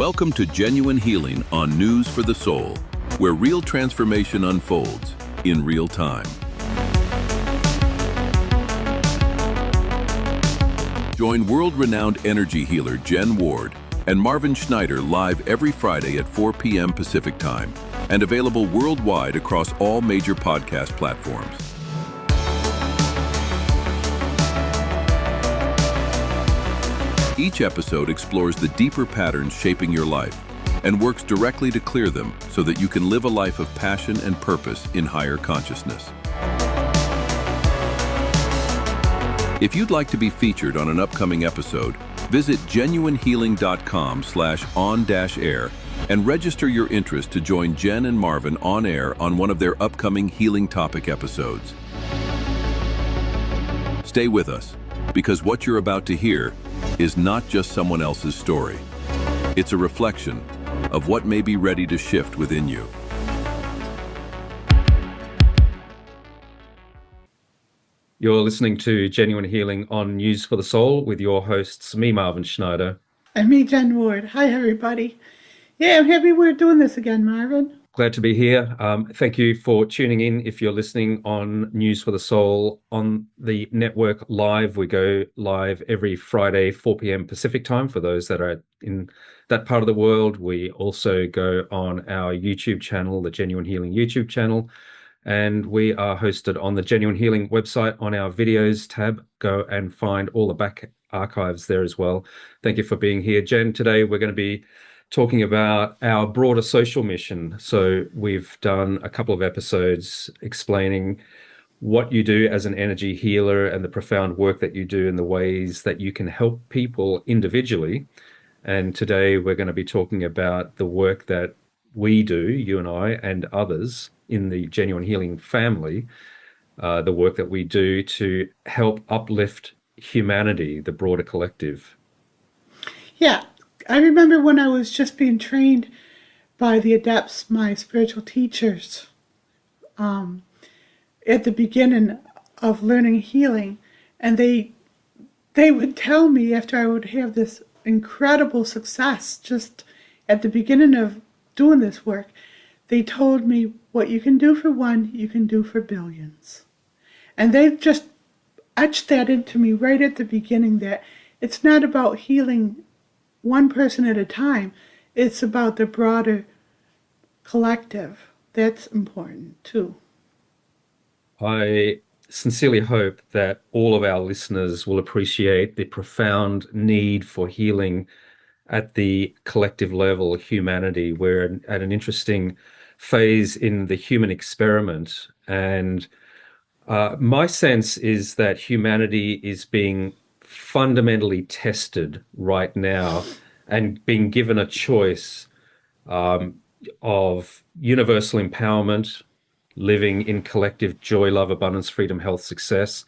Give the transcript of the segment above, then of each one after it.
Welcome to Genuine Healing on News for the Soul, where real transformation unfolds in real time. Join world-renowned energy healer Jen Ward and Marvin Schneider live every Friday at 4 p.m. Pacific Time and available worldwide across all major podcast platforms. Each episode explores the deeper patterns shaping your life and works directly to clear them so that you can live a life of passion and purpose in higher consciousness. If you'd like to be featured on an upcoming episode, visit genuinehealing.com/on-air and register your interest to join Jen and Marvin on air on one of their upcoming healing topic episodes. Stay with us, because what you're about to hear is not just someone else's story. It's a reflection of what may be ready to shift within you. You're listening to Genuine Healing on News for the Soul with your hosts, me, Marvin Schneider. And me, Jen Ward. Hi, everybody. Yeah, I'm happy we're doing this again, Marvin. Glad to be here. Thank you for tuning in. If you're listening on News for the Soul on the network live, we go live every Friday, 4 p.m. Pacific time for those that are in that part of the world. We also go on our YouTube channel, the Genuine Healing YouTube channel, and we are hosted on the Genuine Healing website on our videos tab. Go and find all the back archives there as well. Thank you for being here. Jen, today we're going to be talking about our broader social mission. So we've done a couple of episodes explaining what you do as an energy healer and the profound work that you do and the ways that you can help people individually. And today we're going to be talking about the work that we do, you and I and others in the Genuine Healing family, the work that we do to help uplift humanity, the broader collective. Yeah, I remember when I was just being trained by the adepts, my spiritual teachers, at the beginning of learning healing, and they would tell me after I would have this incredible success just at the beginning of doing this work, they told me what you can do for one, you can do for billions. And they just etched that into me right at the beginning, that it's not about healing one person at a time, it's about the broader collective. That's important too. I sincerely hope that all of our listeners will appreciate the profound need for healing at the collective level, humanity. We're at an interesting phase in the human experiment, and my sense is that humanity is being fundamentally tested right now and being given a choice of universal empowerment, living in collective joy, love, abundance, freedom, health, success,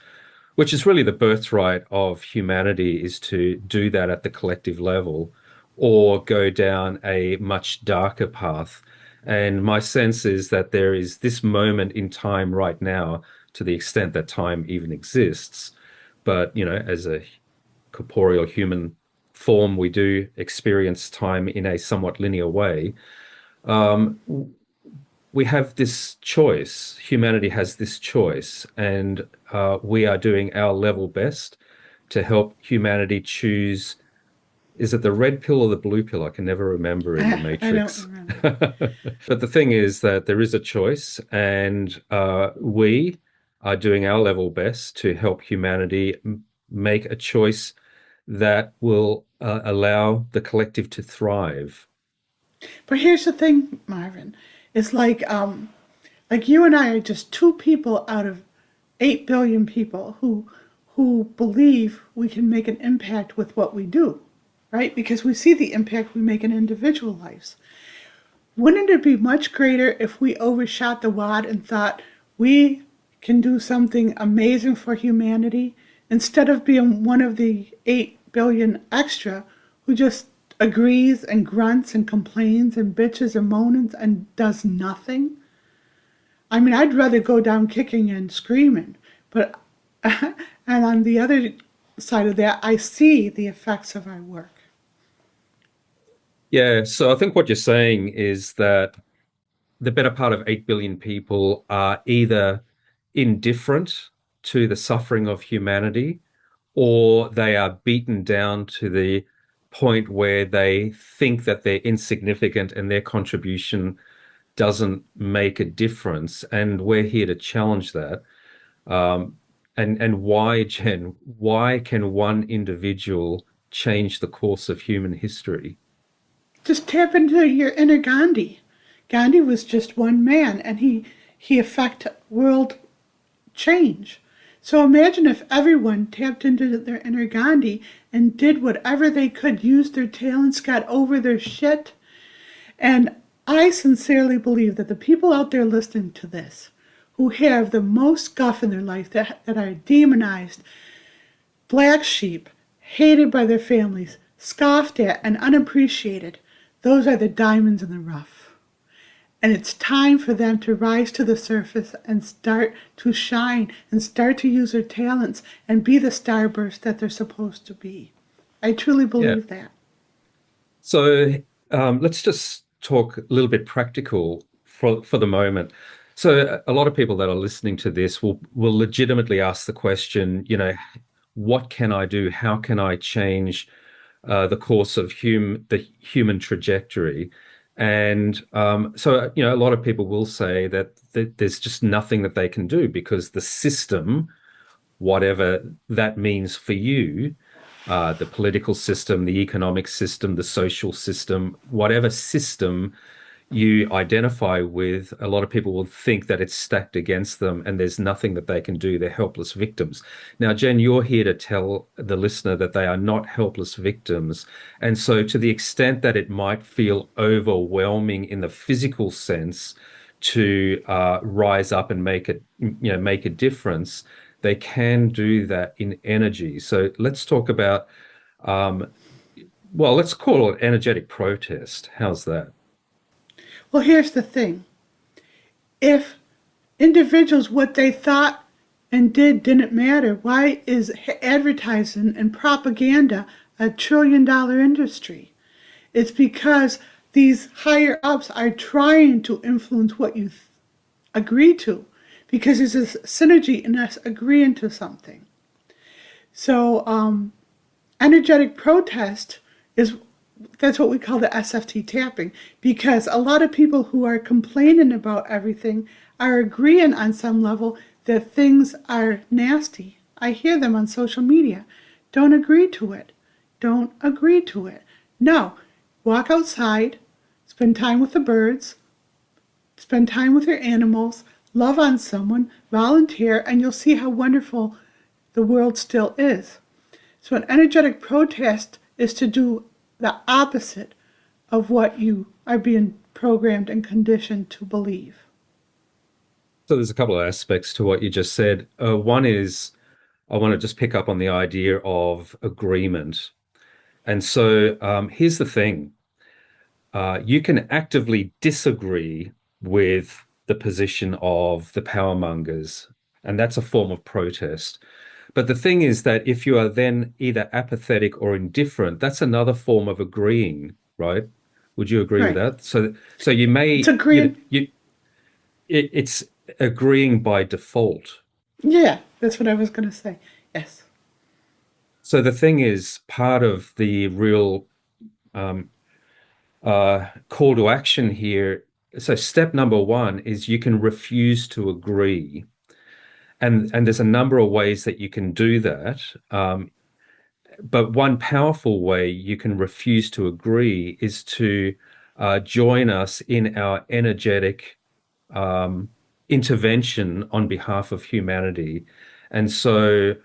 which is really the birthright of humanity, is to do that at the collective level, or go down a much darker path. And my sense is that there is this moment in time right now, to the extent that time even exists, but, you know, as a corporeal human form, we do experience time in a somewhat linear way. We have this choice. Humanity has this choice, and we are doing our level best to help humanity choose. Is it the red pill or the blue pill? I can never remember in the Matrix. I don't remember. But the thing is that there is a choice, and we are doing our level best to help humanity make a choice that will allow the collective to thrive. But here's the thing, Marvin. It's like you and I are just two people out of 8 billion people who believe we can make an impact with what we do, right? Because we see the impact we make in individual lives. Wouldn't it be much greater if we overshot the wad and thought we can do something amazing for humanity, instead of being one of the 8 billion extra who just agrees and grunts and complains and bitches and moans and does nothing? I mean, I'd rather go down kicking and screaming, but and on the other side of that, I see the effects of our work. Yeah, so I think what you're saying is that the better part of 8 billion people are either indifferent to the suffering of humanity, or they are beaten down to the point where they think that they're insignificant and their contribution doesn't make a difference. And we're here to challenge that. Um, and why, Jen, why can one individual change the course of human history? Just tap into your inner Gandhi. Gandhi was just one man, and he affected world change. So imagine if everyone tapped into their inner Gandhi and did whatever they could, used their talents, got over their shit. And I sincerely believe that the people out there listening to this who have the most guff in their life, that are demonized, black sheep, hated by their families, scoffed at, and unappreciated, those are the diamonds in the rough. And it's time for them to rise to the surface and start to shine and start to use their talents and be the starburst that they're supposed to be. I truly Yeah. believe that. So let's just talk a little bit practical for the moment. So a lot of people that are listening to this will legitimately ask the question, what can I do? How can I change the course of the human trajectory? And so, a lot of people will say that there's just nothing that they can do because the system, whatever that means for you, the political system, the economic system, the social system, whatever system you identify with, a lot of people will think that it's stacked against them and there's nothing that they can do. They're helpless victims. Now, Jen, you're here to tell the listener that they are not helpless victims. And so, to the extent that it might feel overwhelming in the physical sense to rise up and make a difference, they can do that in energy. So let's talk about, um, well, let's call it energetic protest. How's that? Well, here's the thing. If individuals, what they thought and did didn't matter, why is advertising and propaganda a $1 trillion industry? It's because these higher ups are trying to influence what you agree to, because there's a synergy in us agreeing to something. So energetic protest is, that's what we call the SFT tapping, because a lot of people who are complaining about everything are agreeing on some level that things are nasty. I hear them on social media. Don't agree to it. Don't agree to it. No, walk outside, spend time with the birds, spend time with your animals, love on someone, volunteer, and you'll see how wonderful the world still is. So an energetic protest is to do the opposite of what you are being programmed and conditioned to believe. So there's a couple of aspects to what you just said. One is I want to just pick up on the idea of agreement. And so here's the thing. You can actively disagree with the position of the power mongers, and that's a form of protest. But the thing is that if you are then either apathetic or indifferent, that's another form of agreeing, right? Would you agree with Right. that? So you It's may, agreeing. it's agreeing by default. Yeah, that's what I was going to say. Yes. So the thing is, part of the real um, call to action here. So step number one is you can refuse to agree, and there's a number of ways that you can do that. But one powerful way you can refuse to agree is to join us in our energetic um, intervention on behalf of humanity. And so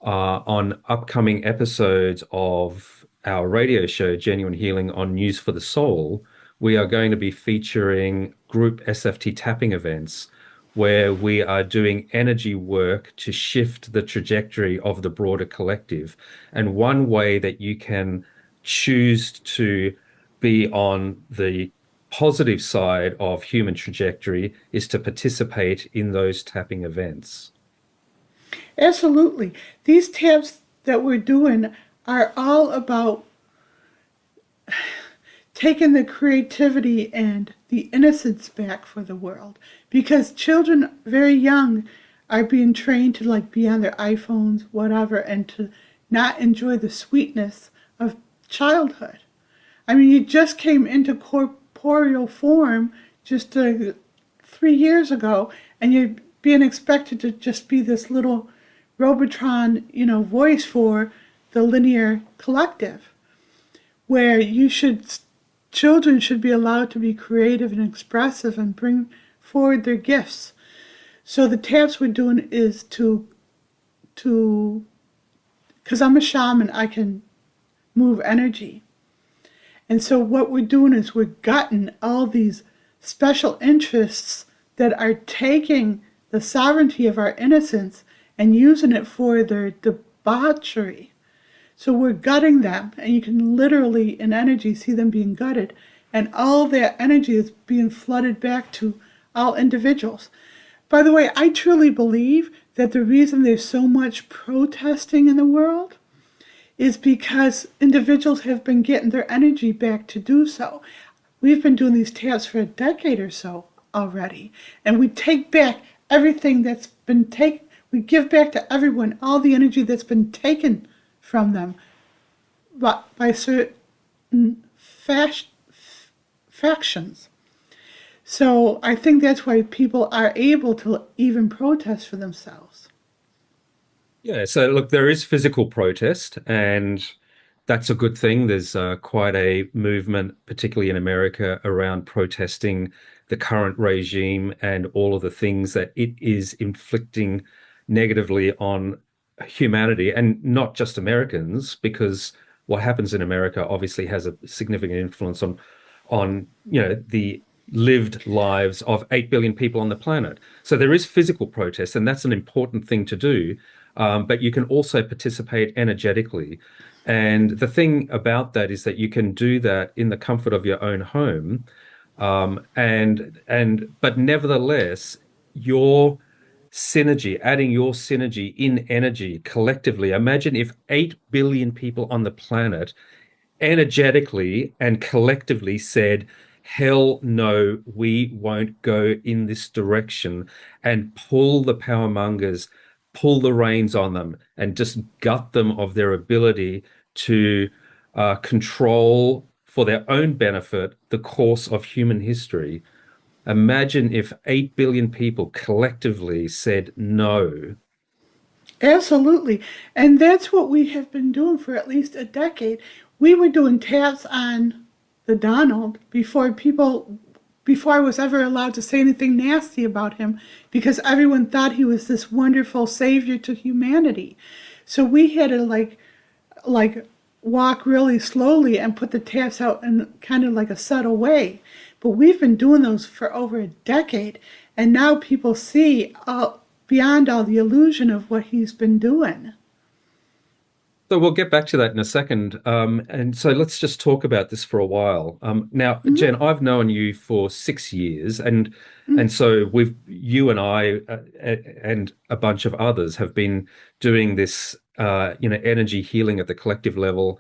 on upcoming episodes of our radio show, Genuine Healing on News for the Soul, we are going to be featuring group SFT tapping events where we are doing energy work to shift the trajectory of the broader collective. And one way that you can choose to be on the positive side of human trajectory is to participate in those tapping events. Absolutely. These taps that we're doing are all about taken the creativity and the innocence back for the world, because children very young are being trained to like be on their iPhones, whatever, and to not enjoy the sweetness of childhood. I mean, you just came into corporeal form just 3 years ago, and you're being expected to just be this little Robotron, voice for the linear collective, where children should be allowed to be creative and expressive and bring forward their gifts. So the taps we're doing is because I'm a shaman, I can move energy. And so what we're doing is we're gutting all these special interests that are taking the sovereignty of our innocence and using it for their debauchery. So we're gutting them, and you can literally in energy see them being gutted, and all that energy is being flooded back to all individuals. By the way, I truly believe that the reason there's so much protesting in the world is because individuals have been getting their energy back to do so. We've been doing these taps for a decade or so already, and we take back everything that's been taken. We give back to everyone all the energy that's been taken from them by certain factions. So I think that's why people are able to even protest for themselves. Yeah, so look, there is physical protest, and that's a good thing. There's quite a movement, particularly in America, around protesting the current regime and all of the things that it is inflicting negatively on humanity, and not just Americans, because what happens in America obviously has a significant influence on the lived lives of 8 billion people on the planet. So there is physical protest, and that's an important thing to do. But you can also participate energetically. And the thing about that is that you can do that in the comfort of your own home. But nevertheless, your synergy, adding your synergy in energy collectively. Imagine if 8 billion people on the planet energetically and collectively said, hell no, we won't go in this direction, and pull the power mongers, pull the reins on them, and just gut them of their ability to control for their own benefit the course of human history. Imagine if 8 billion people collectively said no. Absolutely. And that's what we have been doing for at least a decade. We were doing taps on the Donald before I was ever allowed to say anything nasty about him, because everyone thought he was this wonderful savior to humanity. So we had to like walk really slowly and put the taps out in kind of like a subtle way. But we've been doing those for over a decade, and now people see beyond all the illusion of what he's been doing. So we'll get back to that in a second. And so let's just talk about this for a while. Now, Jen, I've known you for 6 years, and so you and I and a bunch of others have been doing this, energy healing at the collective level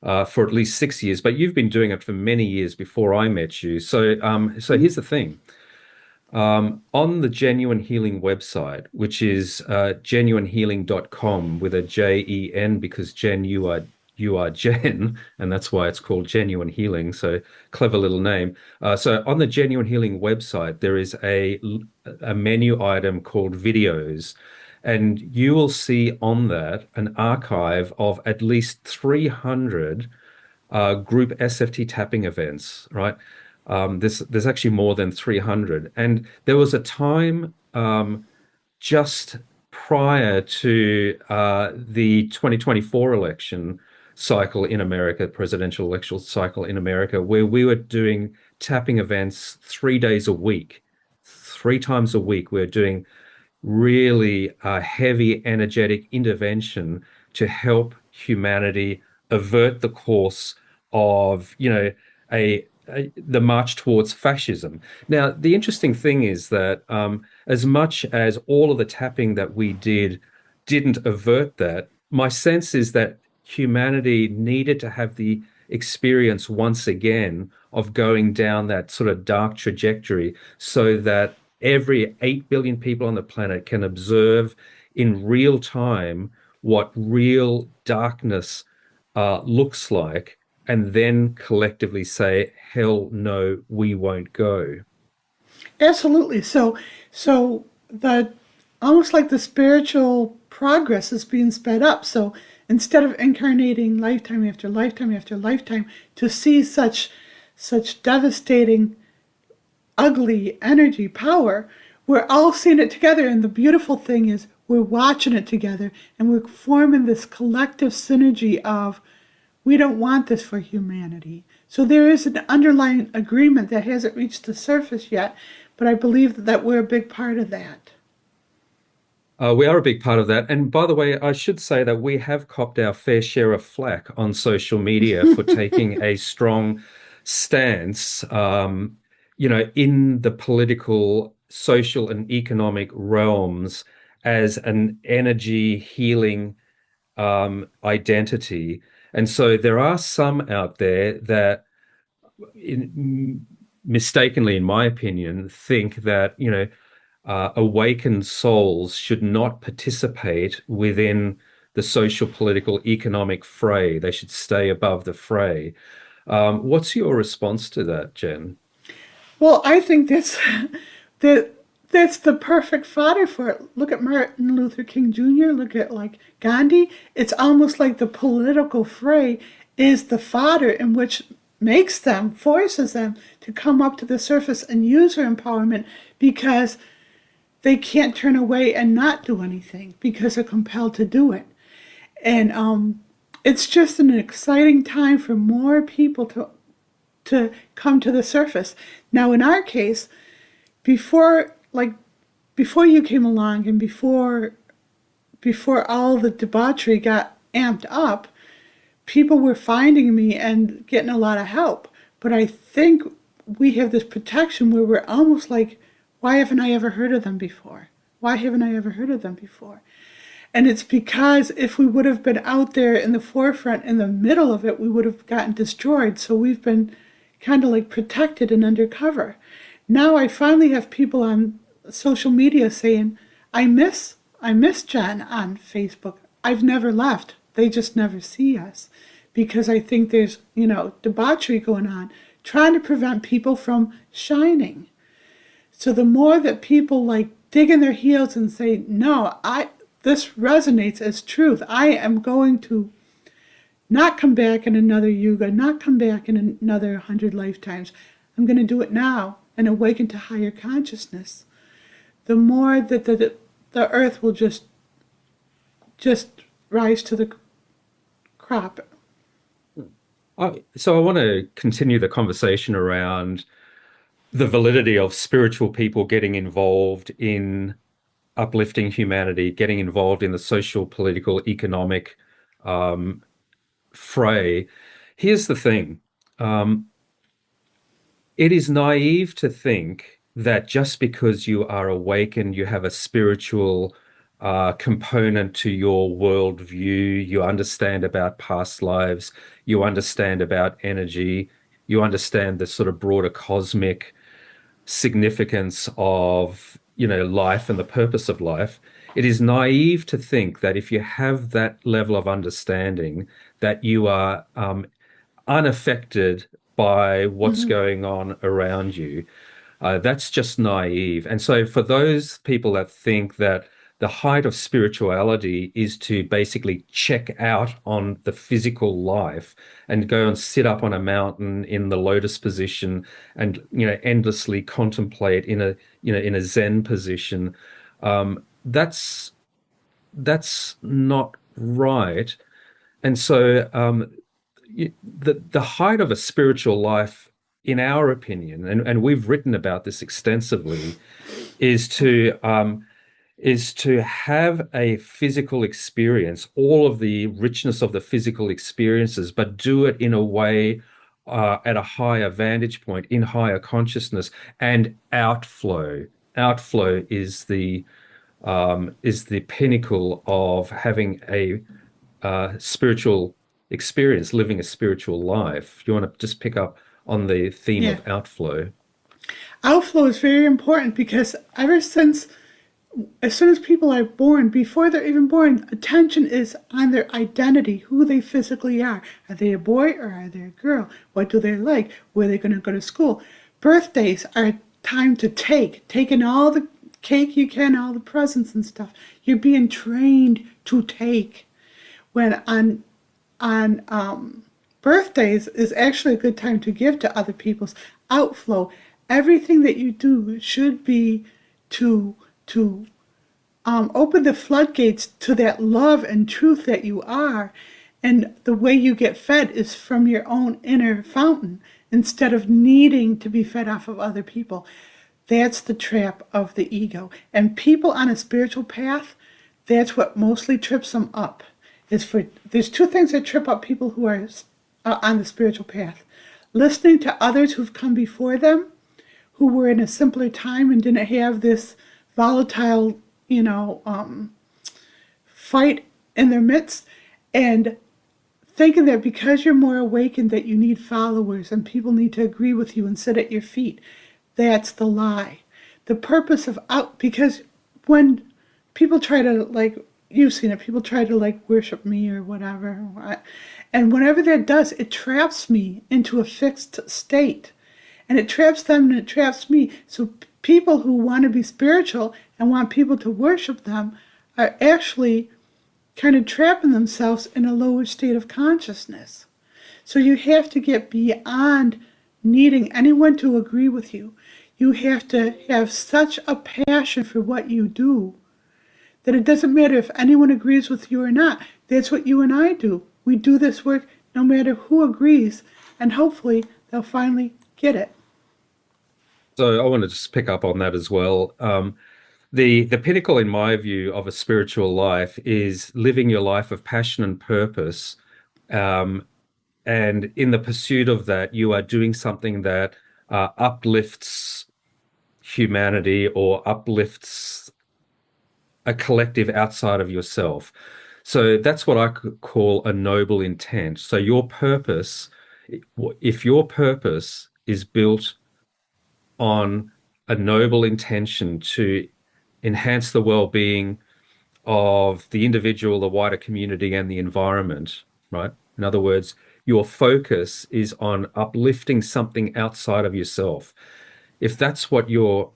for at least 6 years. But you've been doing it for many years before I met you. So here's the thing. On the Jenuine Healing website, which is genuinehealing.com with a Jen, because Jen, you are Jen, and that's why it's called Jenuine Healing. So clever little name. So on the Jenuine Healing website, there is a menu item called videos, and you will see on that an archive of at least 300 group SFT tapping events, right? There's actually more than 300. And there was a time just prior to the 2024 election cycle in America, presidential election cycle in America, where we were doing tapping events 3 days a week, 3 times a week. We're doing really heavy energetic intervention to help humanity avert the course of, the march towards fascism. Now, the interesting thing is that as much as all of the tapping that we didn't avert that, my sense is that humanity needed to have the experience once again of going down that sort of dark trajectory so that every 8 billion people on the planet can observe in real time what real darkness looks like, and then collectively say, hell no, we won't go. Absolutely. So the almost like the spiritual progress is being sped up. So instead of incarnating lifetime after lifetime after lifetime to see such devastating, ugly energy power, we're all seeing it together. And the beautiful thing is we're watching it together and we're forming this collective synergy of we don't want this for humanity. So there is an underlying agreement that hasn't reached the surface yet, but I believe that we're a big part of that. We are a big part of that. And by the way, I should say that we have copped our fair share of flack on social media for taking a strong stance, in the political, social, and economic realms as an energy healing identity. And so there are some out there that mistakenly, in my opinion, think that, awakened souls should not participate within the social, political, economic fray. They should stay above the fray. What's your response to that, Jen? Well, I think that that's the perfect fodder for it. Look at Martin Luther King Jr., look at like Gandhi. It's almost like the political fray is the fodder in which forces them to come up to the surface and use their empowerment because they can't turn away and not do anything because they're compelled to do it. And it's just an exciting time for more people to come to the surface. Now, in our case, before you came along and before all the debauchery got amped up, people were finding me and getting a lot of help. But I think we have this protection where we're almost like, why haven't I ever heard of them before? Why haven't I ever heard of them before? And it's because if we would have been out there in the forefront, in the middle of it, we would have gotten destroyed. So we've been kind of like protected and undercover. Now I finally have people on social media saying, I miss Jen on Facebook. I've never left. They just never see us. Because I think there's, debauchery going on, trying to prevent people from shining. So the more that people like dig in their heels and say, no, this resonates as truth. I am going to not come back in another yuga, not come back in another 100 lifetimes. I'm going to do it now and awaken to higher consciousness. The more that the earth will just rise to the crop. So I want to continue the conversation around the validity of spiritual people getting involved in uplifting humanity, getting involved in the social, political, economic fray. Here's the thing. It is naive to think that just because you are awakened, you have a spiritual component to your worldview, you understand about past lives, you understand about energy, you understand the sort of broader cosmic significance of life and the purpose of life. It is naive to think that if you have that level of understanding that you are unaffected by what's going on around you. That's just naive. And so for those people that think that the height of spirituality is to basically check out on the physical life and go and sit up on a mountain in the lotus position and endlessly contemplate in a Zen position, that's not right. And so the height of a spiritual life, in our opinion, and we've written about this extensively, is to have a physical experience, all of the richness of the physical experiences, but do it in a way at a higher vantage point, in higher consciousness, and outflow. Outflow is the pinnacle of having a spiritual experience living a spiritual life. You want to just pick up on the theme Yeah. of outflow? Outflow is very important because as soon as people are born, before they're even born, attention is on their identity, who they physically are. Are they a boy or are they a girl? What do they like? Where are they going to go to school? Birthdays are time to take in all the cake you can, all the presents and stuff. You're being trained to take. When on birthdays is actually a good time to give to other people's outflow. Everything that you do should be to open the floodgates to that love and truth that you are. And the way you get fed is from your own inner fountain instead of needing to be fed off of other people. That's the trap of the ego. And people on a spiritual path, that's what mostly trips them up. There's two things that trip up people who are on the spiritual path. Listening to others who've come before them, who were in a simpler time and didn't have this volatile, fight in their midst, and thinking that because you're more awakened that you need followers and people need to agree with you and sit at your feet. That's the lie. The purpose of because when people try to, like, you've seen it, people try to, like, worship me or whatever, and whenever that does, it traps me into a fixed state. And it traps them and it traps me. So people who want to be spiritual and want people to worship them are actually kind of trapping themselves in a lower state of consciousness. So you have to get beyond needing anyone to agree with you. You have to have such a passion for what you do that it doesn't matter if anyone agrees with you or not. That's what you and I do. We do this work no matter who agrees, and hopefully they'll finally get it. So I want to just pick up on that as well. The pinnacle, in my view, of a spiritual life is living your life of passion and purpose. And in the pursuit of that, you are doing something that uplifts humanity or uplifts a collective outside of yourself. So that's what I could call a noble intent. So your purpose, if your purpose is built on a noble intention to enhance the well-being of the individual, the wider community, and the environment, right? In other words, your focus is on uplifting something outside of yourself. If that's what your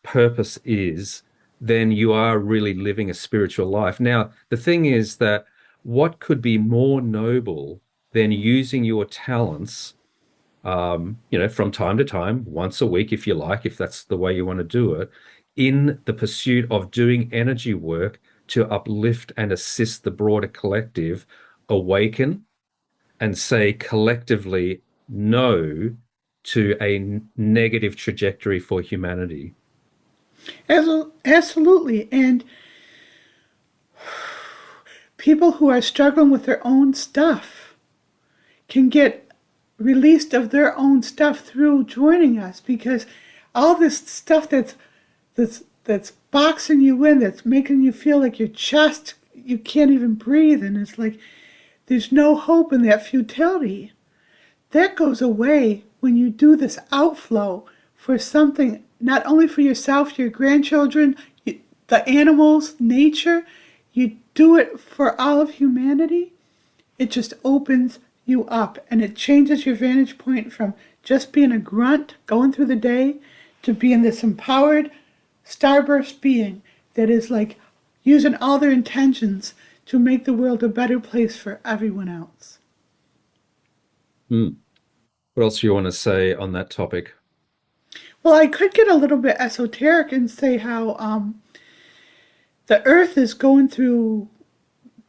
purpose is, then you are really living a spiritual life. Now, the thing is that what could be more noble than using your talents, from time to time, once a week, if you like, if that's the way you want to do it, in the pursuit of doing energy work to uplift and assist the broader collective, awaken and say collectively no to a negative trajectory for humanity. Absolutely. And people who are struggling with their own stuff can get released of their own stuff through joining us, because all this stuff that's boxing you in, that's making you feel like your chest, you can't even breathe, and it's like there's no hope in that futility. That goes away when you do this outflow for something, not only for yourself, your grandchildren, the animals, nature. You do it for all of humanity. It just opens you up, and it changes your vantage point from just being a grunt going through the day to being this empowered starburst being that is like using all their intentions to make the world a better place for everyone else. What else do you want to say on that topic? Well, I could get a little bit esoteric and say how the earth is going through,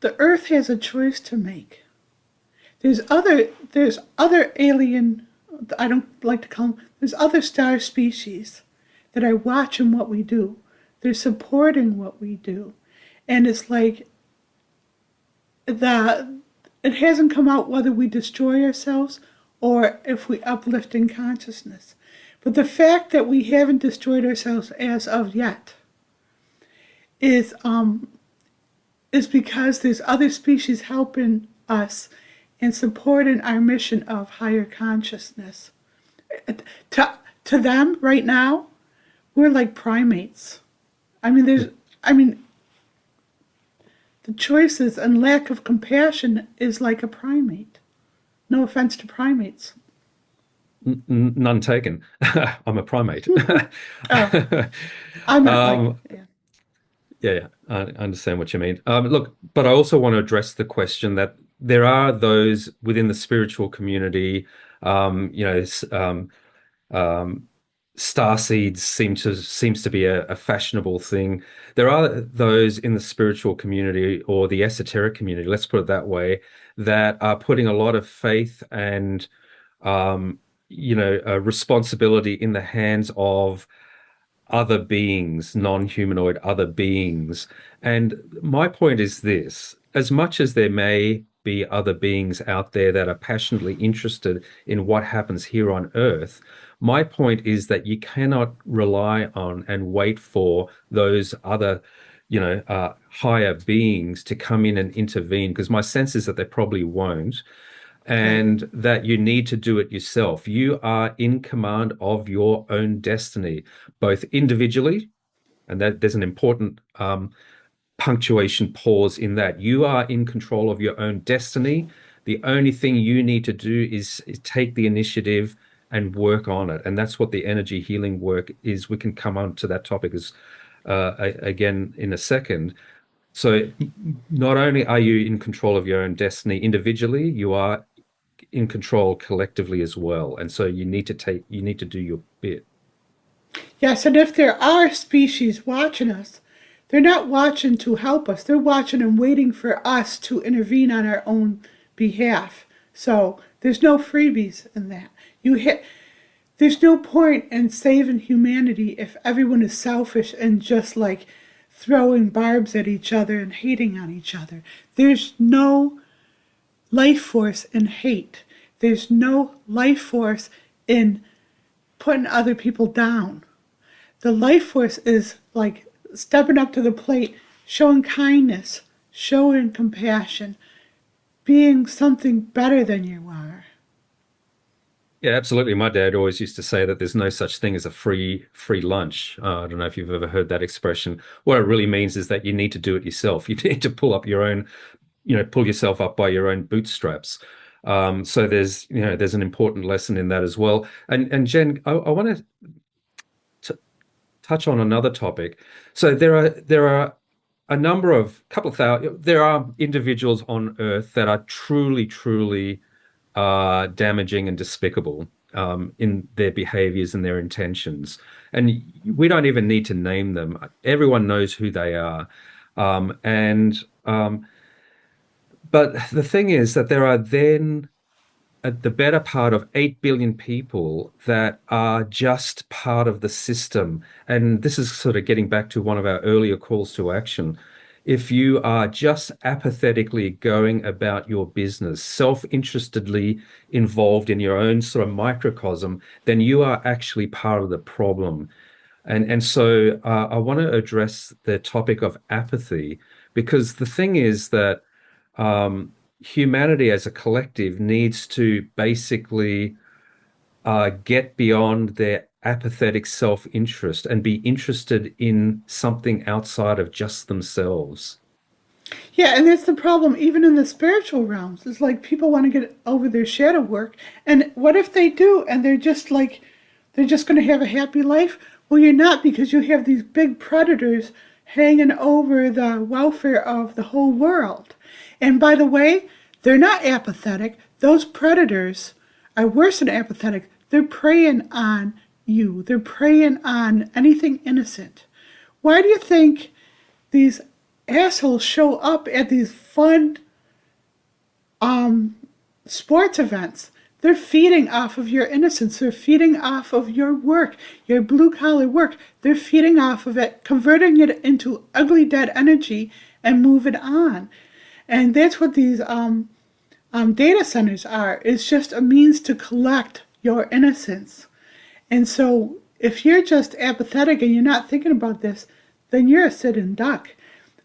the earth has a choice to make. There's other alien, I don't like to call them, there's other star species that are watching what we do. They're supporting what we do. And it's like it hasn't come out whether we destroy ourselves or if we uplift in consciousness. But the fact that we haven't destroyed ourselves as of yet is because there's other species helping us, and supporting our mission of higher consciousness. To them, right now, we're like primates. I mean, the choices and lack of compassion is like a primate. No offense to primates. None taken. I'm a primate. Oh, I'm not like, yeah. Yeah, I understand what you mean. Look, but I also want to address the question that there are those within the spiritual community, you know, um, star seeds seems to be a fashionable thing. There are those in the spiritual community or the esoteric community, let's put it that way, that are putting a lot of faith and responsibility in the hands of other beings, non-humanoid other beings. And my point is this, as much as there may be other beings out there that are passionately interested in what happens here on Earth, my point is that you cannot rely on and wait for those other, higher beings to come in and intervene, because my sense is that they probably won't, and that you need to do it yourself. You are in command of your own destiny, both individually, and that there's an important punctuation pause in that. You are in control of your own destiny. The only thing you need to do is take the initiative and work on it. And that's what the energy healing work is. We can come on to that topic again in a second. So not only are you in control of your own destiny individually, you are in control collectively as well. And so you need to do your bit. Yes, and if there are species watching us, they're not watching to help us. They're watching and waiting for us to intervene on our own behalf. So there's no freebies in that. There's no point in saving humanity if everyone is selfish and just like throwing barbs at each other and hating on each other. There's no life force in hate. There's no life force in putting other people down. The life force is like stepping up to the plate, showing kindness, showing compassion, being something better than you are. Yeah, absolutely. My dad always used to say that there's no such thing as a free lunch. I don't know if you've ever heard that expression. What it really means is that you need to do it yourself. You need to pull yourself up by your own bootstraps. So there's an important lesson in that as well. And Jen, I want to touch on another topic. So there are there are individuals on Earth that are truly damaging and despicable in their behaviors and their intentions. And we don't even need to name them. Everyone knows who they are. But the thing is that there are then the better part of 8 billion people that are just part of the system. And this is sort of getting back to one of our earlier calls to action. If you are just apathetically going about your business, self-interestedly involved in your own sort of microcosm, then you are actually part of the problem. And so I want to address the topic of apathy, because the thing is that humanity as a collective needs to basically get beyond their apathetic self-interest and be interested in something outside of just themselves. Yeah, and that's the problem even in the spiritual realms. It's like people want to get over their shadow work. And what if they do and they're just going to have a happy life? Well, you're not, because you have these big predators hanging over the welfare of the whole world. And by the way, they're not apathetic. Those predators are worse than apathetic. They're preying on you. They're preying on anything innocent. Why do you think these assholes show up at these fun sports events? They're feeding off of your innocence. They're feeding off of your work, your blue-collar work. They're feeding off of it, converting it into ugly, dead energy and move it on. And that's what these data centers are. It's just a means to collect your innocence. And so if you're just apathetic and you're not thinking about this, then you're a sitting duck.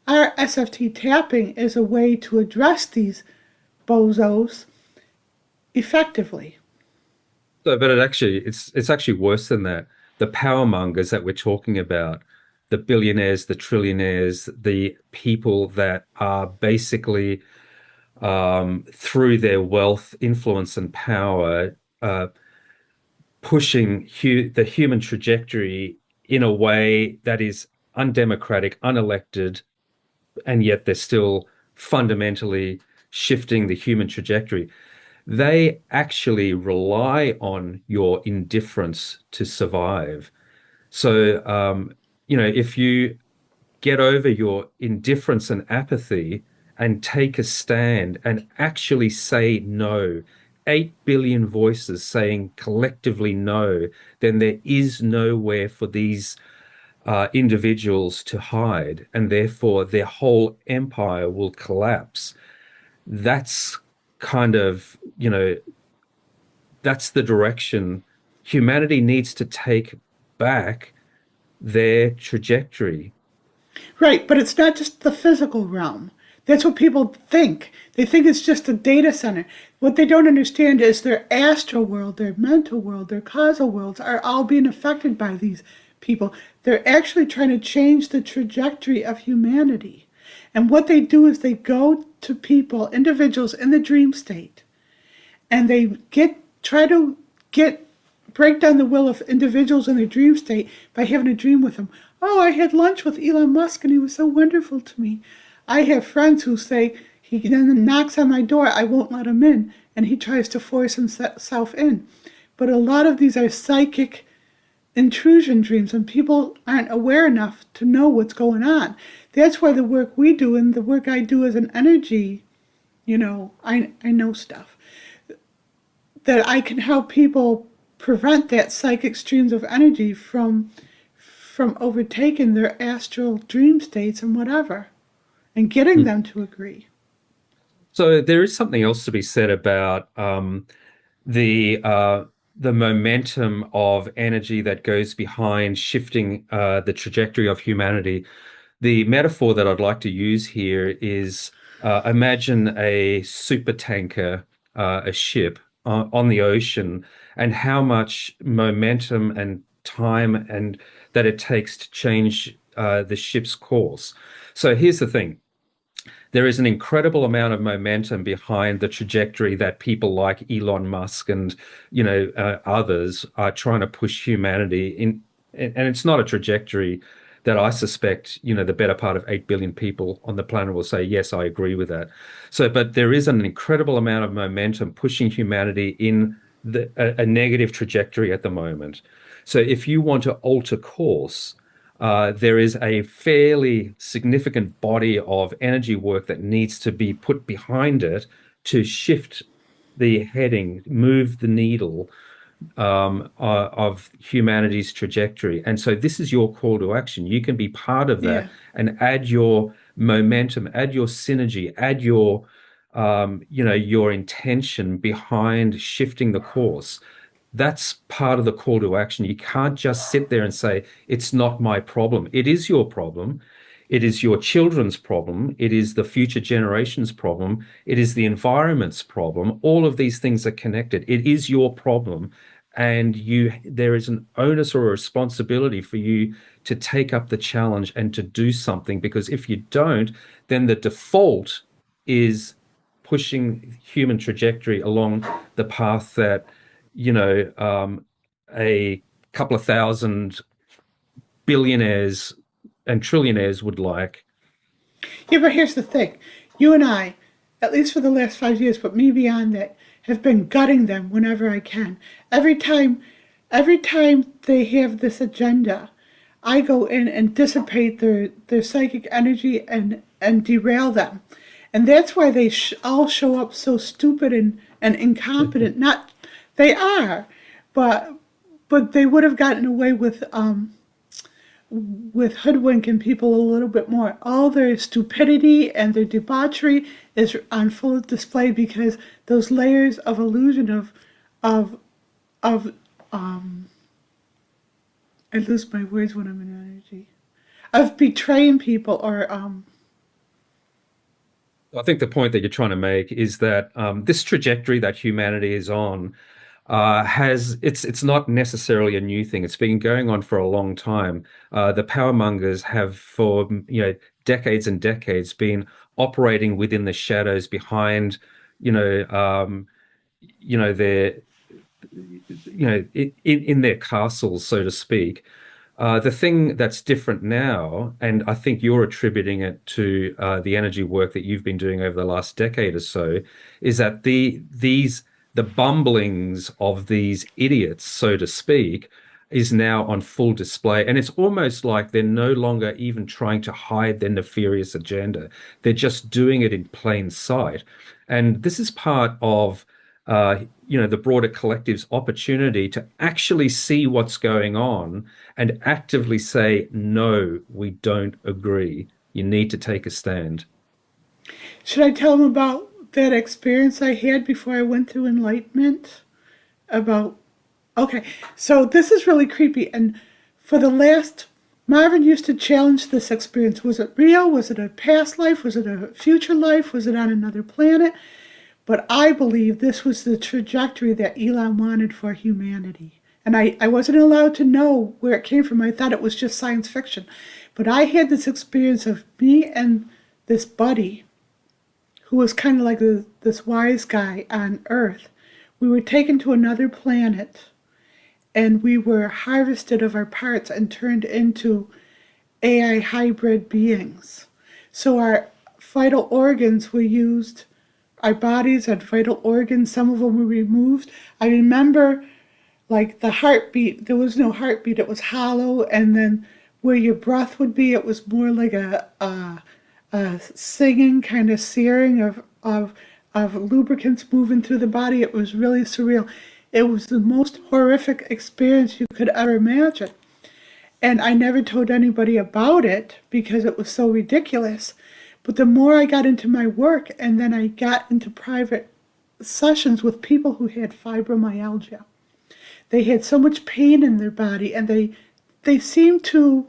Our SFT tapping is a way to address these bozos effectively. So, but it's actually worse than that. The power mongers that we're talking about, the billionaires, the trillionaires, the people that are basically through their wealth, influence, and power, pushing the human trajectory in a way that is undemocratic, unelected, and yet they're still fundamentally shifting the human trajectory. They actually rely on your indifference to survive. So, if you get over your indifference and apathy and take a stand and actually say no, 8 billion voices saying collectively no, then there is nowhere for these individuals to hide, and therefore their whole empire will collapse. That's kind of, that's the direction humanity needs to take back their trajectory. Right, but it's not just the physical realm. That's what people think. They think it's just a data center. What they don't understand is their astral world, their mental world, their causal worlds are all being affected by these people. They're actually trying to change the trajectory of humanity. And what they do is they go to people, individuals in the dream state, and they try to get break down the will of individuals in their dream state by having a dream with them. Oh, I had lunch with Elon Musk and he was so wonderful to me. I have friends who say he then knocks on my door, I won't let him in, and he tries to force himself in. But a lot of these are psychic intrusion dreams, and people aren't aware enough to know what's going on. That's why the work we do and the work I do as an energy, I know stuff. That I can help people prevent that psychic streams of energy from overtaking their astral dream states and whatever, and getting them to agree. So there is something else to be said about the uh, the momentum of energy that goes behind shifting the trajectory of humanity. The metaphor that I'd like to use here is imagine a super tanker, a ship on the ocean, and how much momentum and time and that it takes to change the ship's course. So here's the thing. There is an incredible amount of momentum behind the trajectory that people like Elon Musk and others are trying to push humanity in, and it's not a trajectory that I suspect the better part of 8 billion people on the planet will say yes, I agree with that. So, but there is an incredible amount of momentum pushing humanity in a negative trajectory at the moment. So, if you want to alter course, there is a fairly significant body of energy work that needs to be put behind it to shift the heading, move the needle of humanity's trajectory. And so this is your call to action. You can be part of that Yeah. and add your momentum, add your synergy, add your intention behind shifting the course. That's part of the call to action. You can't just sit there and say, it's not my problem. It is your problem. It is your children's problem. It is the future generation's problem. It is the environment's problem. All of these things are connected. It is your problem. And there is an onus or a responsibility for you to take up the challenge and to do something. Because if you don't, then the default is pushing human trajectory along the path that a couple of thousand billionaires and trillionaires would like. Yeah, but here's the thing. You and I, at least for the last 5 years, but me beyond that, have been gutting them whenever I can. Every time they have this agenda, I go in and dissipate their psychic energy and derail them. And that's why they all show up so stupid and incompetent. Not, they are, but they would have gotten away with hoodwinking people a little bit more. All their stupidity and their debauchery is on full display because those layers of illusion of of I lose my words when I'm in energy. Of betraying people or I think the point that you're trying to make is that this trajectory that humanity is on has it's not necessarily a new thing. It's been going on for a long time. The power mongers have for decades and decades been operating within the shadows behind you know their in their castles, so to speak. The thing that's different now, and I think you're attributing it to the energy work that you've been doing over the last decade or so, is that the bumblings of these idiots, so to speak, is now on full display. And it's almost like they're no longer even trying to hide their nefarious agenda. They're just doing it in plain sight. And this is part of the broader collective's opportunity to actually see what's going on and actively say, no, we don't agree. You need to take a stand. Should I tell them about that experience I had before I went through enlightenment? About, okay, so this is really creepy. And for the last, Marvin used to challenge this experience. Was it real? Was it a past life? Was it a future life? Was it on another planet? But I believe this was the trajectory that Elon wanted for humanity. And I wasn't allowed to know where it came from. I thought it was just science fiction. But I had this experience of me and this buddy, who was kind of like this wise guy on Earth. We were taken to another planet, and we were harvested of our parts and turned into AI hybrid beings. So our vital organs were used, our bodies had vital organs, some of them were removed. I remember like the heartbeat, there was no heartbeat, it was hollow, and then where your breath would be, it was more like a singing kind of searing of lubricants moving through the body. It was really surreal. It was the most horrific experience you could ever imagine. And I never told anybody about it because it was so ridiculous. But the more I got into my work, and then I got into private sessions with people who had fibromyalgia, they had so much pain in their body, and they seemed to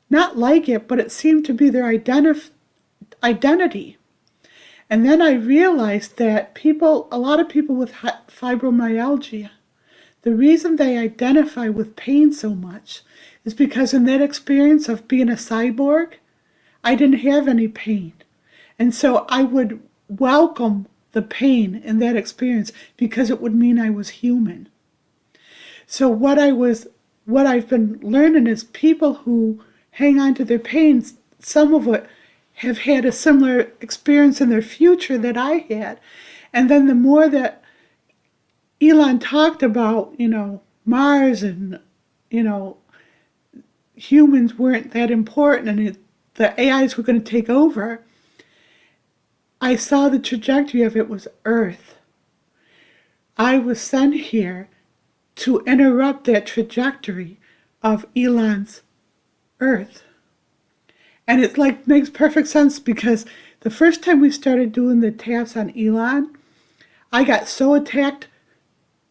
not like it, but it seemed to be their identity. And then I realized that a lot of people with fibromyalgia, the reason they identify with pain so much is because in that experience of being a cyborg, I didn't have any pain. And so I would welcome the pain in that experience because it would mean I was human. So what I've been learning is people who hang on to their pains, some of it have had a similar experience in their future that I had. And then the more that Elon talked about, Mars and, humans weren't that important and the AIs were going to take over, I saw the trajectory of it was Earth. I was sent here to interrupt that trajectory of Elon's Earth. And it makes perfect sense because the first time we started doing the taps on Elon, I got so attacked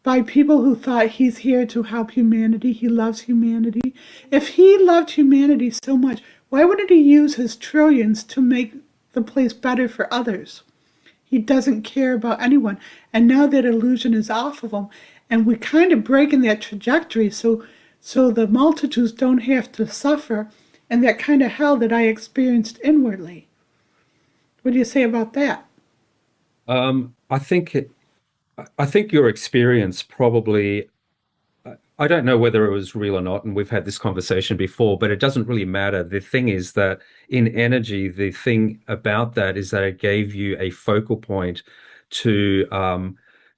by people who thought he's here to help humanity. He loves humanity. If he loved humanity so much, why wouldn't he use his trillions to make the place better for others? He doesn't care about anyone. And now that illusion is off of him, and we're kind of breaking that trajectory so the multitudes don't have to suffer and that kind of hell that I experienced inwardly. What do you say about that? I think your experience probably, I don't know whether it was real or not, and we've had this conversation before, but it doesn't really matter. The thing is that in energy, the thing about that is that it gave you a focal point to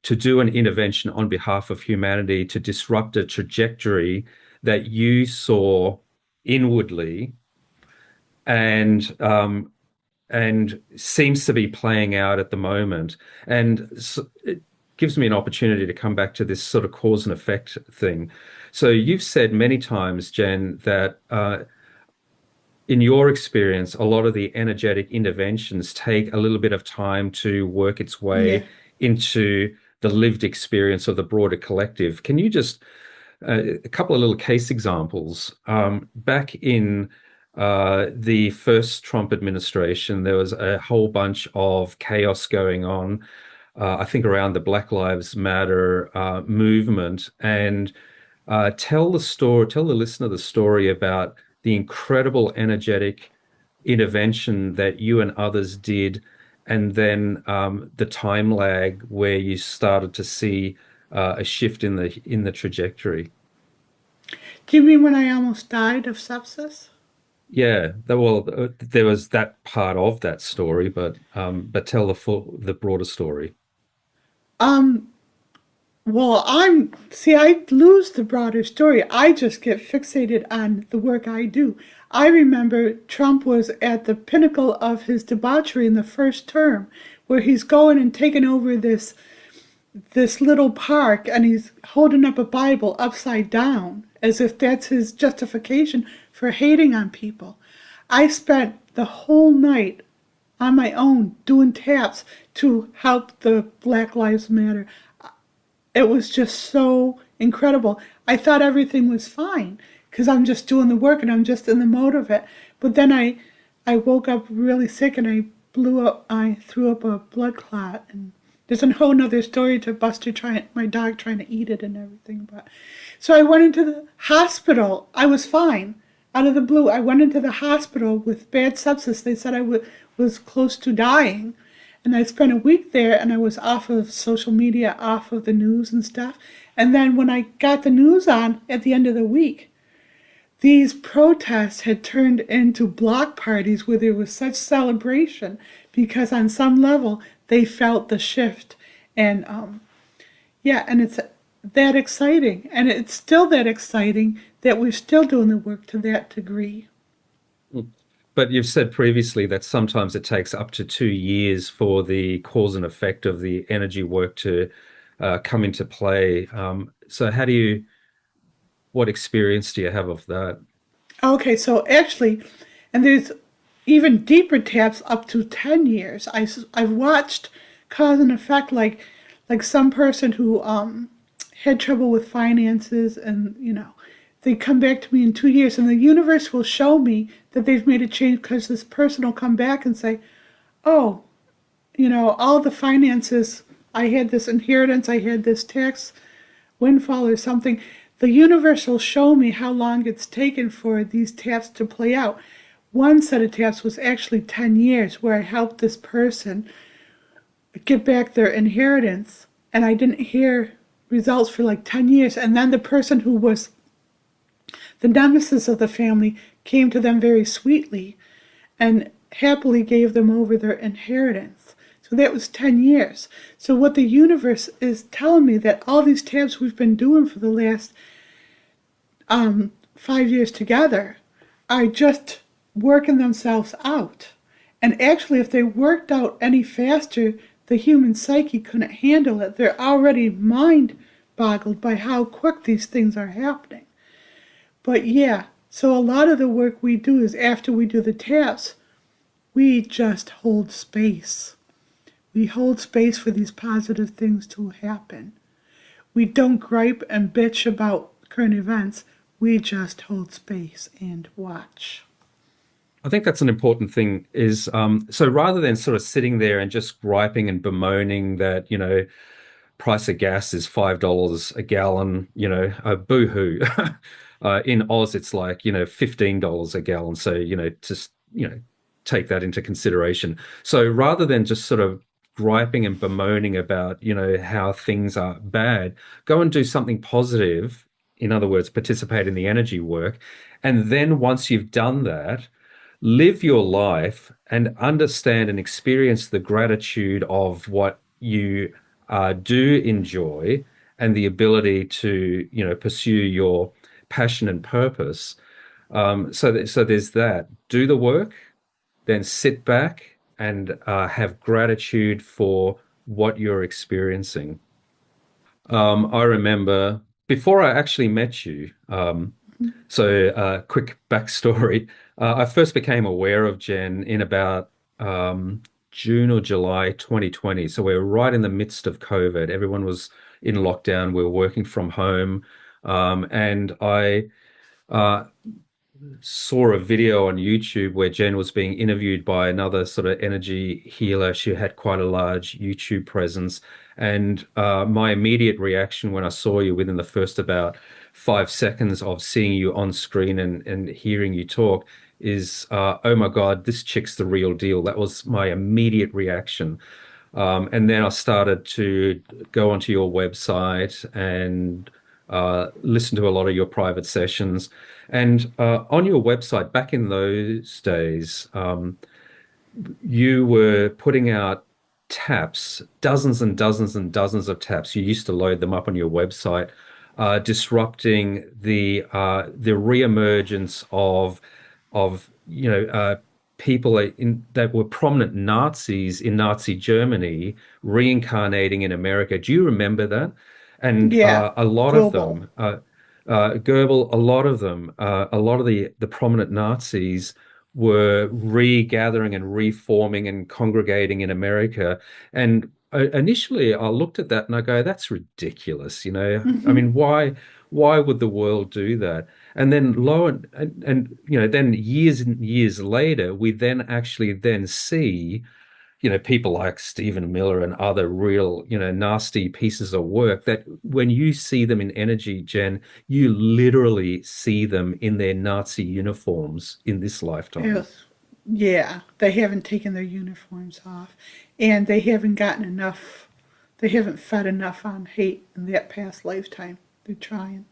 do an intervention on behalf of humanity to disrupt a trajectory that you saw inwardly and and seems to be playing out at the moment. And so it gives me an opportunity to come back to this sort of cause and effect thing. So you've said many times, Jen, that in your experience, a lot of the energetic interventions take a little bit of time to work its Yeah. way into the lived experience of the broader collective. Can you just a couple of little case examples? Back in the first Trump administration, there was a whole bunch of chaos going on, I think around the Black Lives Matter movement. And tell the listener the story about the incredible energetic intervention that you and others did, and then the time lag where you started to see a shift in the trajectory. Do you mean when I almost died of sepsis? Yeah, there was that part of that story, but tell the broader story. Um, well, I lose the broader story. I just get fixated on the work I do. I remember Trump was at the pinnacle of his debauchery in the first term, where he's going and taking over this little park and he's holding up a Bible upside down as if that's his justification for hating on people. I spent the whole night on my own doing taps to help the Black Lives Matter. It was just so incredible. I thought everything was fine because I'm just doing the work and I'm just in the mode of it. But then I woke up really sick and I threw up a blood clot. And there's a whole nother story to Buster my dog trying to eat it and everything. But so I went into the hospital. I was fine. Out of the blue, I went into the hospital with bad sepsis. They said was close to dying. And I spent a week there and I was off of social media, off of the news and stuff. And then when I got the news on at the end of the week, these protests had turned into block parties where there was such celebration because on some level they felt the shift. And yeah, and it's that exciting. And it's still that exciting that we're still doing the work to that degree. But you've said previously that sometimes it takes up to 2 years for the cause and effect of the energy work to come into play. So what experience do you have of that? Okay, so actually, and there's even deeper taps up to 10 years. I've watched cause and effect like some person who had trouble with finances and, they come back to me in 2 years and the universe will show me that they've made a change because this person will come back and say, oh, all the finances, I had this inheritance, I had this tax windfall or something. The universe will show me how long it's taken for these taps to play out. One set of taps was actually 10 years where I helped this person get back their inheritance and I didn't hear results for like 10 years. And then the person who was the nemesis of the family came to them very sweetly and happily gave them over their inheritance. So that was 10 years. So what the universe is telling me that all these tabs we've been doing for the last 5 years together are just working themselves out. And actually, if they worked out any faster, the human psyche couldn't handle it. They're already mind boggled by how quick these things are happening. But yeah, so a lot of the work we do is after we do the taps, we just hold space. We hold space for these positive things to happen. We don't gripe and bitch about current events. We just hold space and watch. I think that's an important thing is so rather than sort of sitting there and just griping and bemoaning that, price of gas is $5 a gallon, boo-hoo. In Oz, it's like, $15 a gallon. So, just, take that into consideration. So rather than just sort of griping and bemoaning about, how things are bad, go and do something positive. In other words, participate in the energy work. And then once you've done that, live your life and understand and experience the gratitude of what you do enjoy and the ability to, pursue your passion and purpose. So there's that. Do the work, then sit back and have gratitude for what you're experiencing. I remember before I actually met you, quick backstory. I first became aware of Jen in about June or July 2020. So we were right in the midst of COVID. Everyone was in lockdown. We were working from home. And I saw a video on YouTube where Jen was being interviewed by another sort of energy healer. She had quite a large YouTube presence. And my immediate reaction when I saw you within the first about 5 seconds of seeing you on screen and hearing you talk is, oh my God, this chick's the real deal. That was my immediate reaction. And then I started to go onto your website and listen to a lot of your private sessions. And on your website, back in those days, you were putting out taps, dozens and dozens and dozens of taps. You used to load them up on your website, disrupting the reemergence of people that were prominent Nazis in Nazi Germany reincarnating in America. Do you remember that? And Yeah, a lot of global. them, Goebbels, a lot of them, a lot of the prominent Nazis were regathering and reforming and congregating in America. And initially, I looked at that and I go, "That's ridiculous." I Hmm. mean, why would the world do that? And then and then years and years later, we then actually then see people like Stephen Miller and other real, nasty pieces of work that when you see them in energy, Jen, you literally see them in their Nazi uniforms in this lifetime. Yes. Yeah, they haven't taken their uniforms off, and they haven't gotten enough. They haven't fed enough on hate in that past lifetime. They're trying.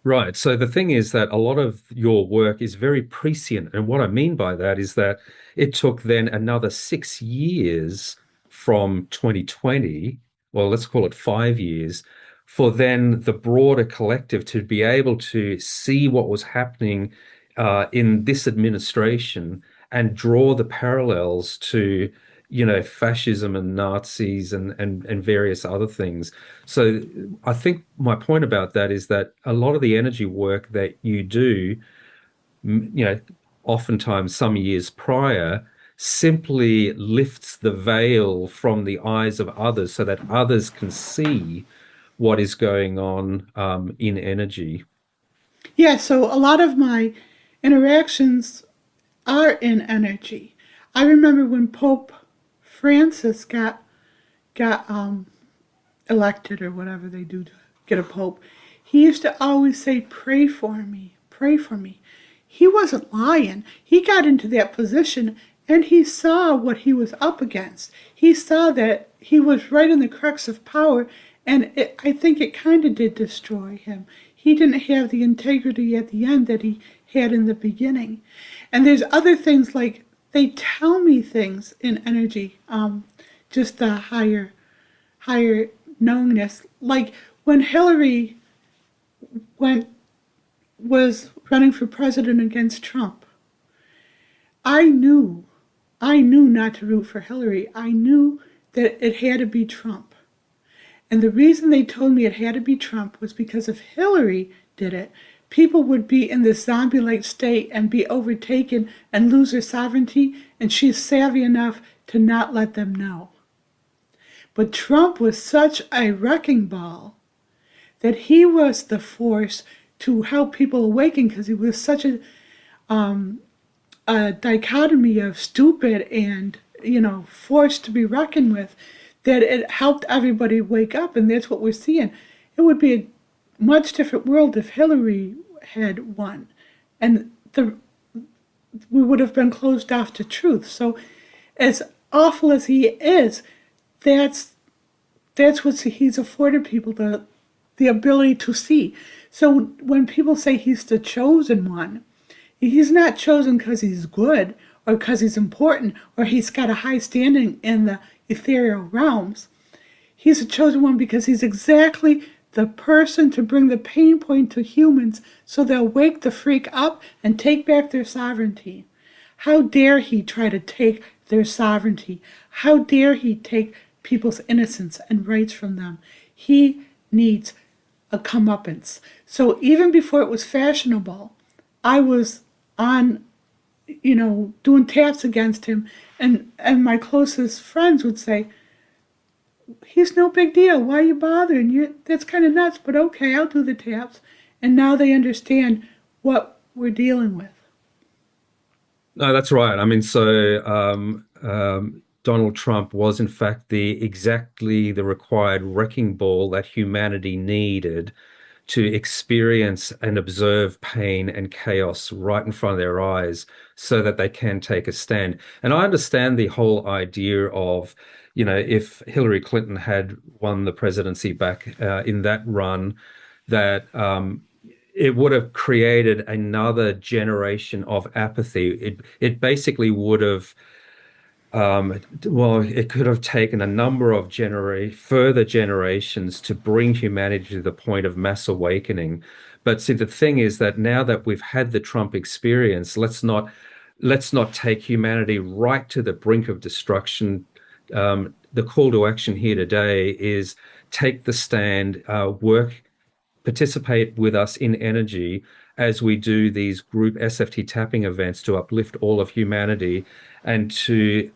Right. So the thing is that a lot of your work is very prescient. And what I mean by that is that it took then another 6 years from 2020, well, let's call it 5 years, for then the broader collective to be able to see what was happening in this administration and draw the parallels to, fascism and Nazis and various other things. So I think my point about that is that a lot of the energy work that you do, m- you know, oftentimes some years prior, simply lifts the veil from the eyes of others so that others can see what is going on in energy. Yeah, so a lot of my interactions are in energy. I remember when Pope Francis got elected or whatever they do to get a pope. He used to always say, "Pray for me, pray for me." He wasn't lying. He got into that position and he saw what he was up against. He saw that he was right in the crux of power, and I think it kind of did destroy him. He didn't have the integrity at the end that he had in the beginning. And there's other things like they tell me things in energy, just the higher knowingness. Like when Hillary went was running for president against Trump, I knew I knew not to root for Hillary. I knew that it had to be Trump. And the reason they told me it had to be Trump was because if Hillary did it, people would be in this zombie-like state and be overtaken and lose their sovereignty, and she's savvy enough to not let them know. But Trump was such a wrecking ball that he was the force to help people awaken because he was such a dichotomy of stupid and force to be reckoned with that it helped everybody wake up, and that's what we're seeing. It would be a much different world if Hillary had won, and we would have been closed off to truth. So, as awful as he is, that's what he's afforded people the ability to see. So when people say he's the chosen one, he's not chosen because he's good or because he's important or he's got a high standing in the ethereal realms. He's a chosen one because he's exactly the person to bring the pain point to humans so they'll wake the freak up and take back their sovereignty. How dare he try to take their sovereignty? How dare he take people's innocence and rights from them? He needs a comeuppance. So even before it was fashionable, I was on, doing taps against him, and my closest friends would say, "He's no big deal. Why are you bothering? That's kind of nuts, but okay, I'll do the taps." And now they understand what we're dealing with. No, that's right. I mean, so Donald Trump was in fact exactly the required wrecking ball that humanity needed to experience and observe pain and chaos right in front of their eyes so that they can take a stand. And I understand the whole idea of, if Hillary Clinton had won the presidency back in that run, that it would have created another generation of apathy. It basically would have well, it could have taken a number of further generations to bring humanity to the point of mass awakening. But see, the thing is that now that we've had the Trump experience, let's not take humanity right to the brink of destruction. The call to action here today is take the stand, participate with us in energy as we do these group SFT tapping events to uplift all of humanity and to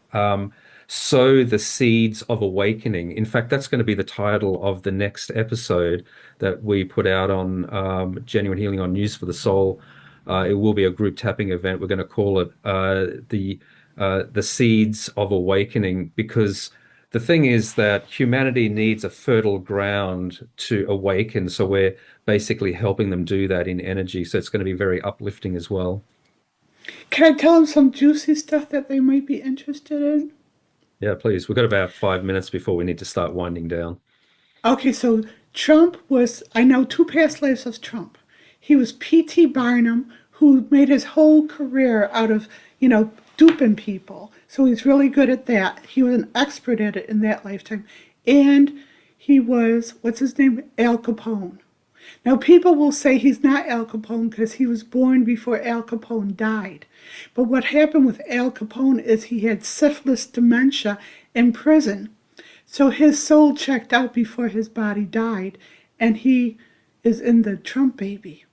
sow the seeds of awakening. In fact, that's going to be the title of the next episode that we put out on Genuine Healing on News for the Soul. It will be a group tapping event. We're going to call it the Seeds of Awakening, because the thing is that humanity needs a fertile ground to awaken. So we're basically helping them do that in energy. So it's going to be very uplifting as well. Can I tell them some juicy stuff that they might be interested in? Yeah, please. We've got about 5 minutes before we need to start winding down. Okay, so Trump was, I know two past lives of Trump. He was P.T. Barnum, who made his whole career out of, duping people. So he's really good at that. He was an expert at it in that lifetime. And he was, what's his name? Al Capone. Now, people will say he's not Al Capone because he was born before Al Capone died. But what happened with Al Capone is he had syphilis dementia in prison. So his soul checked out before his body died, and he is in the Trump baby.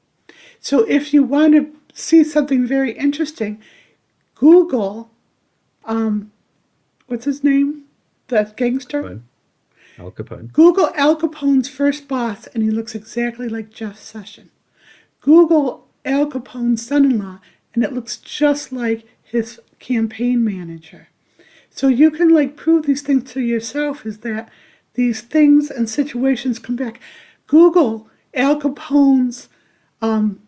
So if you want to see something very interesting, Google, what's his name? That gangster? Al Capone. Google Al Capone's first boss, and he looks exactly like Jeff Sessions. Google Al Capone's son-in-law, and it looks just like his campaign manager. So you can prove these things to yourself, is that these things and situations come back. Google Al Capone's home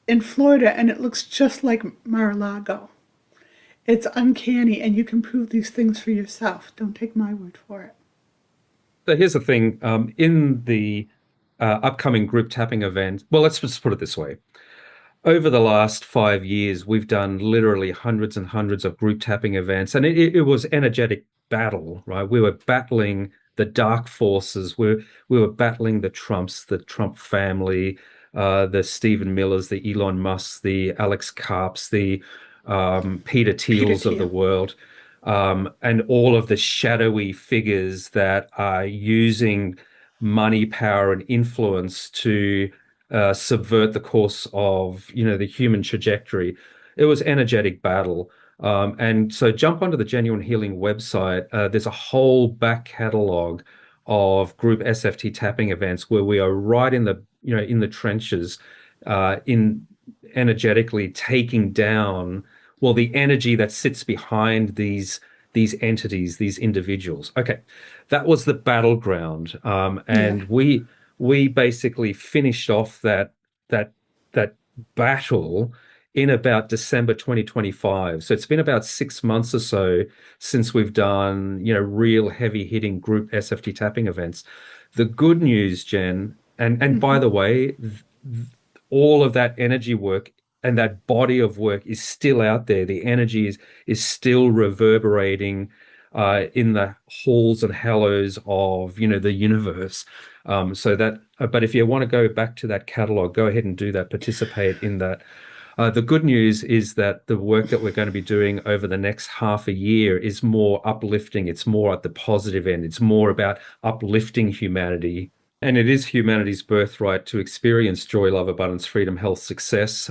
in Florida, and it looks just like Mar-a-Lago. It's uncanny, and you can prove these things for yourself. Don't take my word for it. So here's the thing. In the upcoming group tapping event, well, let's just put it this way. Over the last 5 years, we've done literally hundreds and hundreds of group tapping events, and it was energetic battle, right? We were battling the dark forces. We were battling the Trumps, the Trump family, the Stephen Millers, the Elon Musks, the Alex Karps, the Peter Thiels of the world, and all of the shadowy figures that are using money, power, and influence to subvert the course of the human trajectory. It was energetic battle. And so jump onto the Genuine Healing website. There's a whole back catalog of group SFT tapping events where we are right in the trenches, in energetically taking down the energy that sits behind these entities, these individuals. Okay, that was the battleground, and we basically finished off that battle in about December 2025. So it's been about 6 months or so since we've done real heavy hitting group SFT tapping events. The good news, Jen, and by the way, all of that energy work and that body of work is still out there. The energy is still reverberating in the halls and hallows of the universe. But if you want to go back to that catalog, go ahead and do that. Participate in that. The good news is that the work that we're going to be doing over the next half a year is more uplifting. It's more at the positive end. It's more about uplifting humanity. And it is humanity's birthright to experience joy, love, abundance, freedom, health, success.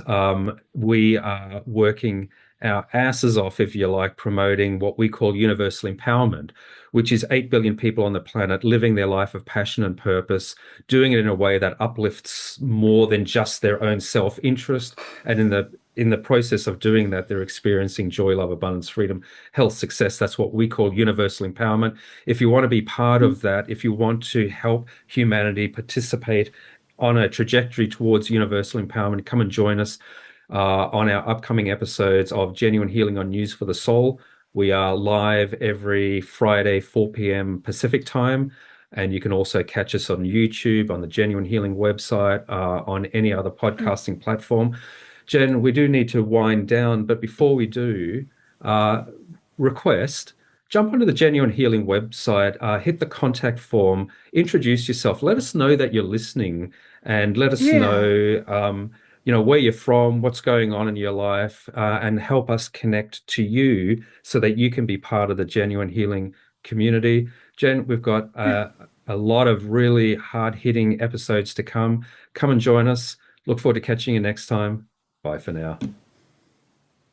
We are working our asses off, if you like, promoting what we call universal empowerment, which is 8 billion people on the planet living their life of passion and purpose, doing it in a way that uplifts more than just their own self-interest. And in the process of doing that, they're experiencing joy, love, abundance, freedom, health, success. That's what we call universal empowerment. If you want to be part of that, if you want to help humanity participate on a trajectory towards universal empowerment, come and join us on our upcoming episodes of Genuine Healing on News for the Soul. We are live every Friday, 4 p.m. Pacific time. And you can also catch us on YouTube, on the Genuine Healing website, on any other podcasting platform. Jen, we do need to wind down, but before we do, jump onto the Genuine Healing website, hit the contact form, introduce yourself, let us know that you're listening, and let us know, where you're from, what's going on in your life, and help us connect to you so that you can be part of the Genuine Healing community. Jen, we've got a lot of really hard-hitting episodes to come. Come and join us. Look forward to catching you next time. Bye for now.